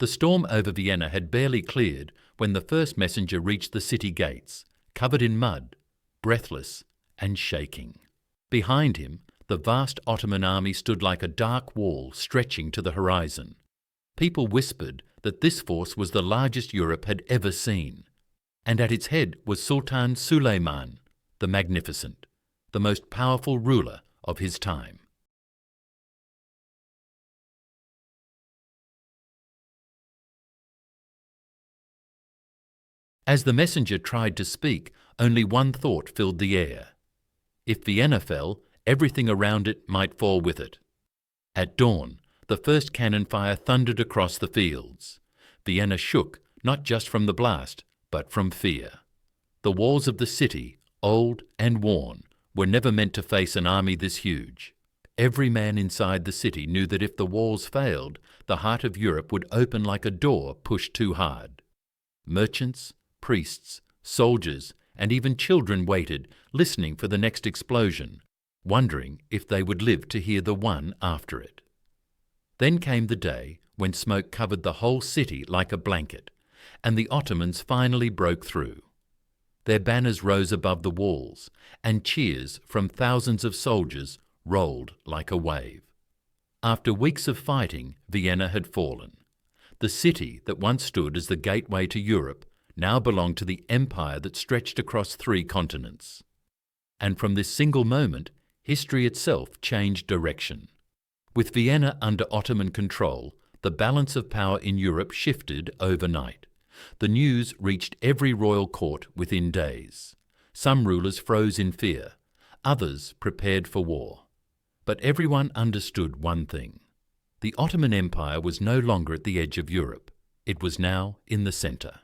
The storm over Vienna had barely cleared when the first messenger reached the city gates, covered in mud, breathless and shaking. Behind him, the vast Ottoman army stood like a dark wall stretching to the horizon. People whispered that this force was the largest Europe had ever seen, and at its head was Sultan Suleiman the Magnificent, the most powerful ruler of his time. As the messenger tried to speak, only one thought filled the air. If Vienna fell, everything around it might fall with it. At dawn, the first cannon fire thundered across the fields. Vienna shook, not just from the blast, but from fear. The walls of the city, old and worn, were never meant to face an army this huge. Every man inside the city knew that if the walls failed, the heart of Europe would open like a door pushed too hard. Merchants, priests, soldiers, and even children waited, listening for the next explosion, wondering if they would live to hear the one after it. Then came the day when smoke covered the whole city like a blanket, and the Ottomans finally broke through. Their banners rose above the walls, and cheers from thousands of soldiers rolled like a wave. After weeks of fighting, Vienna had fallen. The city that once stood as the gateway to Europe now belonged to the empire that stretched across 3 continents. And from this single moment, history itself changed direction. With Vienna under Ottoman control, the balance of power in Europe shifted overnight. The news reached every royal court within days. Some rulers froze in fear, others prepared for war. But everyone understood one thing. The Ottoman Empire was no longer at the edge of Europe. It was now in the centre.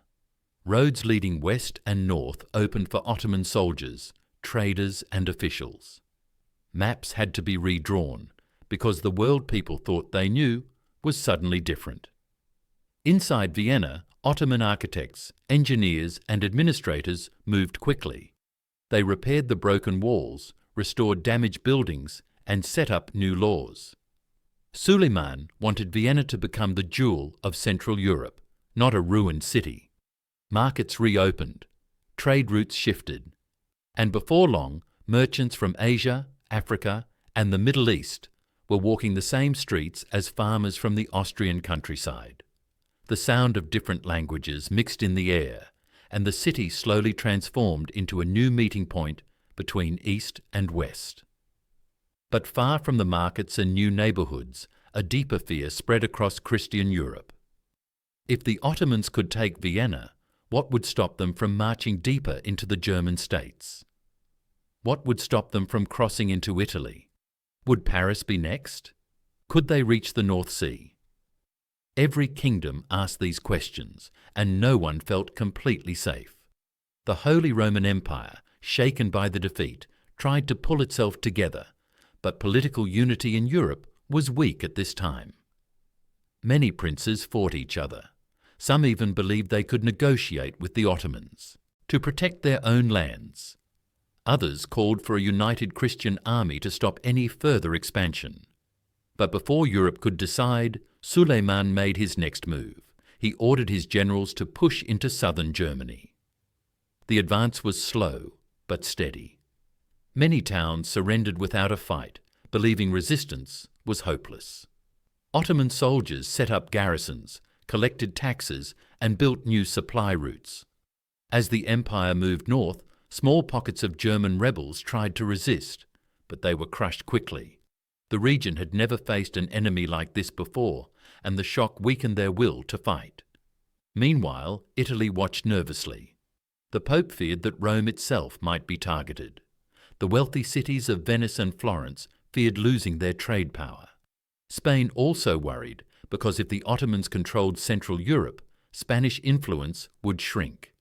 Roads leading west and north opened for Ottoman soldiers, traders and officials. Maps had to be redrawn, because the world people thought they knew was suddenly different. Inside Vienna, Ottoman architects, engineers and administrators moved quickly. They repaired the broken walls, restored damaged buildings and set up new laws. Suleiman wanted Vienna to become the jewel of Central Europe, not a ruined city. Markets reopened, trade routes shifted, and before long, merchants from Asia, Africa and the Middle East were walking the same streets as farmers from the Austrian countryside. The sound of different languages mixed in the air, and the city slowly transformed into a new meeting point between East and West. But far from the markets and new neighbourhoods, a deeper fear spread across Christian Europe. If the Ottomans could take Vienna, what would stop them from marching deeper into the German states? What would stop them from crossing into Italy? Would Paris be next? Could they reach the North Sea? Every kingdom asked these questions, and no one felt completely safe. The Holy Roman Empire, shaken by the defeat, tried to pull itself together, but political unity in Europe was weak at this time. Many princes fought each other. Some even believed they could negotiate with the Ottomans to protect their own lands. Others called for a united Christian army to stop any further expansion. But before Europe could decide, Suleiman made his next move. He ordered his generals to push into southern Germany. The advance was slow but steady. Many towns surrendered without a fight, believing resistance was hopeless. Ottoman soldiers set up garrisons, collected taxes and built new supply routes. As the empire moved north, small pockets of German rebels tried to resist, but they were crushed quickly. The region had never faced an enemy like this before, and the shock weakened their will to fight. Meanwhile, Italy watched nervously. The Pope feared that Rome itself might be targeted. The wealthy cities of Venice and Florence feared losing their trade power. Spain also worried, because if the Ottomans controlled Central Europe, Spanish influence would shrink.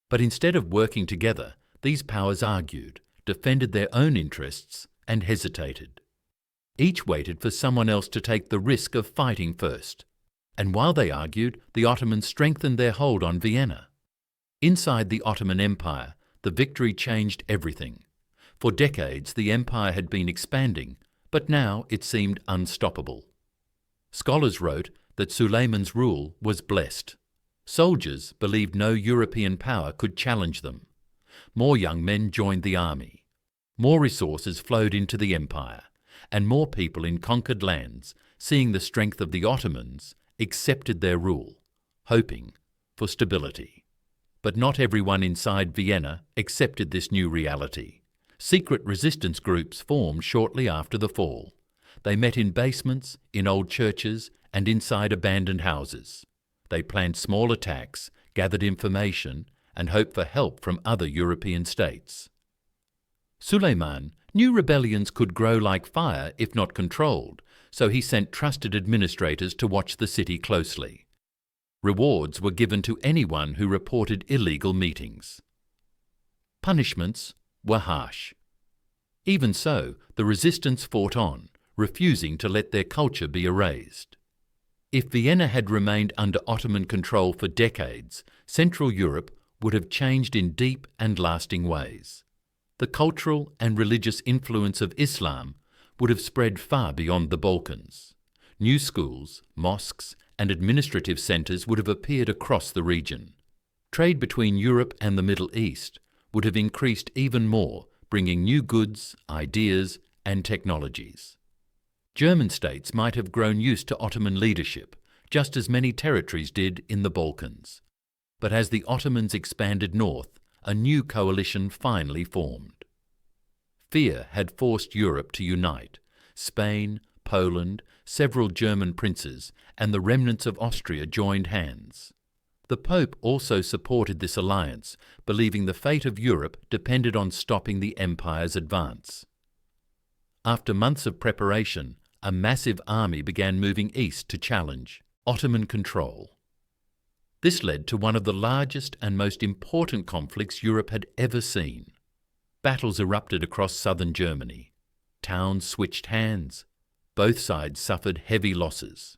But instead of working together, these powers argued, defended their own interests, and hesitated. Each waited for someone else to take the risk of fighting first. And while they argued, the Ottomans strengthened their hold on Vienna. Inside the Ottoman Empire, the victory changed everything. For decades, the empire had been expanding, but now it seemed unstoppable. Scholars wrote that Suleiman's rule was blessed. Soldiers believed no European power could challenge them. More young men joined the army. More resources flowed into the empire, and more people in conquered lands, seeing the strength of the Ottomans, accepted their rule, hoping for stability. But not everyone inside Vienna accepted this new reality. Secret resistance groups formed shortly after the fall. They met in basements, in old churches, and inside abandoned houses. They planned small attacks, gathered information, and hoped for help from other European states. Suleiman knew rebellions could grow like fire if not controlled, so he sent trusted administrators to watch the city closely. Rewards were given to anyone who reported illegal meetings. Punishments were harsh. Even so, the resistance fought on, refusing to let their culture be erased. If Vienna had remained under Ottoman control for decades, Central Europe would have changed in deep and lasting ways. The cultural and religious influence of Islam would have spread far beyond the Balkans. New schools, mosques, and administrative centres would have appeared across the region. Trade between Europe and the Middle East would have increased even more, bringing new goods, ideas, and technologies. German states might have grown used to Ottoman leadership, just as many territories did in the Balkans. But as the Ottomans expanded north, a new coalition finally formed. Fear had forced Europe to unite. Spain, Poland, several German princes, and the remnants of Austria joined hands. The Pope also supported this alliance, believing the fate of Europe depended on stopping the empire's advance. After months of preparation, a massive army began moving east to challenge Ottoman control. This led to one of the largest and most important conflicts Europe had ever seen. Battles erupted across southern Germany. Towns switched hands. Both sides suffered heavy losses.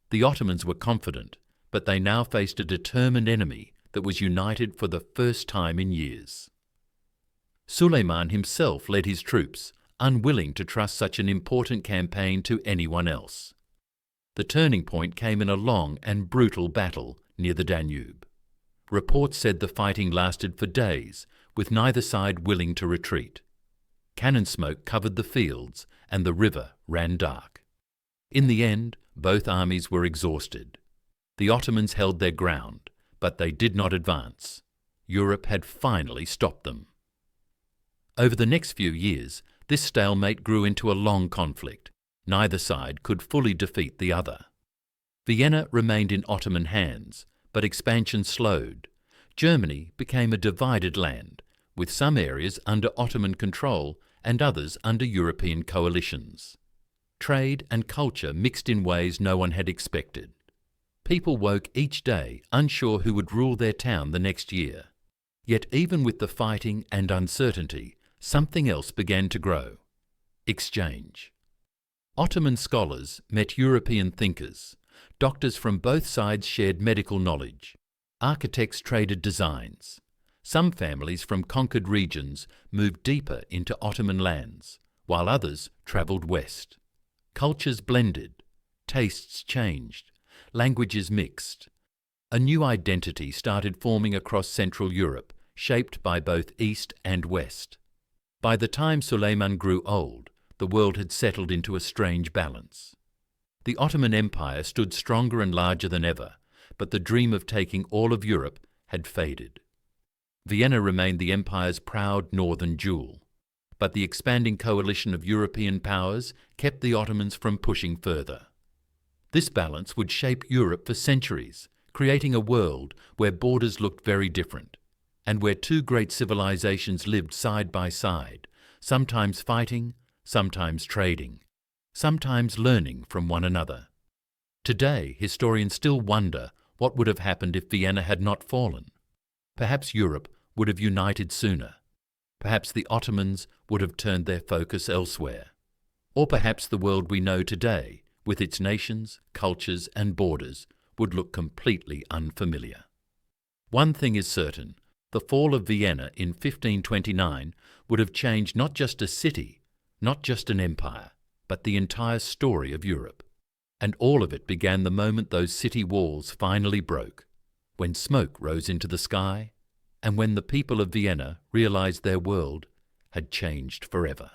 The Ottomans were confident, but they now faced a determined enemy that was united for the first time in years. Suleiman himself led his troops, unwilling to trust such an important campaign to anyone else. The turning point came in a long and brutal battle near the Danube. Reports said the fighting lasted for days, with neither side willing to retreat. Cannon smoke covered the fields, and the river ran dark. In the end, both armies were exhausted. The Ottomans held their ground, but they did not advance. Europe had finally stopped them. Over the next few years, this stalemate grew into a long conflict. Neither side could fully defeat the other. Vienna remained in Ottoman hands, but expansion slowed. Germany became a divided land, with some areas under Ottoman control and others under European coalitions. Trade and culture mixed in ways no one had expected. People woke each day unsure who would rule their town the next year. Yet even with the fighting and uncertainty, something else began to grow: exchange. Ottoman scholars met European thinkers. Doctors from both sides shared medical knowledge. Architects traded designs. Some families from conquered regions moved deeper into Ottoman lands, while others travelled west. Cultures blended. Tastes changed. Languages mixed. A new identity started forming across Central Europe, shaped by both East and West. By the time Suleiman grew old, the world had settled into a strange balance. The Ottoman Empire stood stronger and larger than ever, but the dream of taking all of Europe had faded. Vienna remained the empire's proud northern jewel, but the expanding coalition of European powers kept the Ottomans from pushing further. This balance would shape Europe for centuries, creating a world where borders looked very different, and where two great civilizations lived side by side, sometimes fighting, sometimes trading, sometimes learning from one another. Today, historians still wonder what would have happened if Vienna had not fallen. Perhaps Europe would have united sooner. Perhaps the Ottomans would have turned their focus elsewhere. Or perhaps the world we know today, with its nations, cultures, and borders, would look completely unfamiliar. One thing is certain: the fall of Vienna in 1529 would have changed not just a city, not just an empire, but the entire story of Europe. And all of it began the moment those city walls finally broke, when smoke rose into the sky, and when the people of Vienna realized their world had changed forever.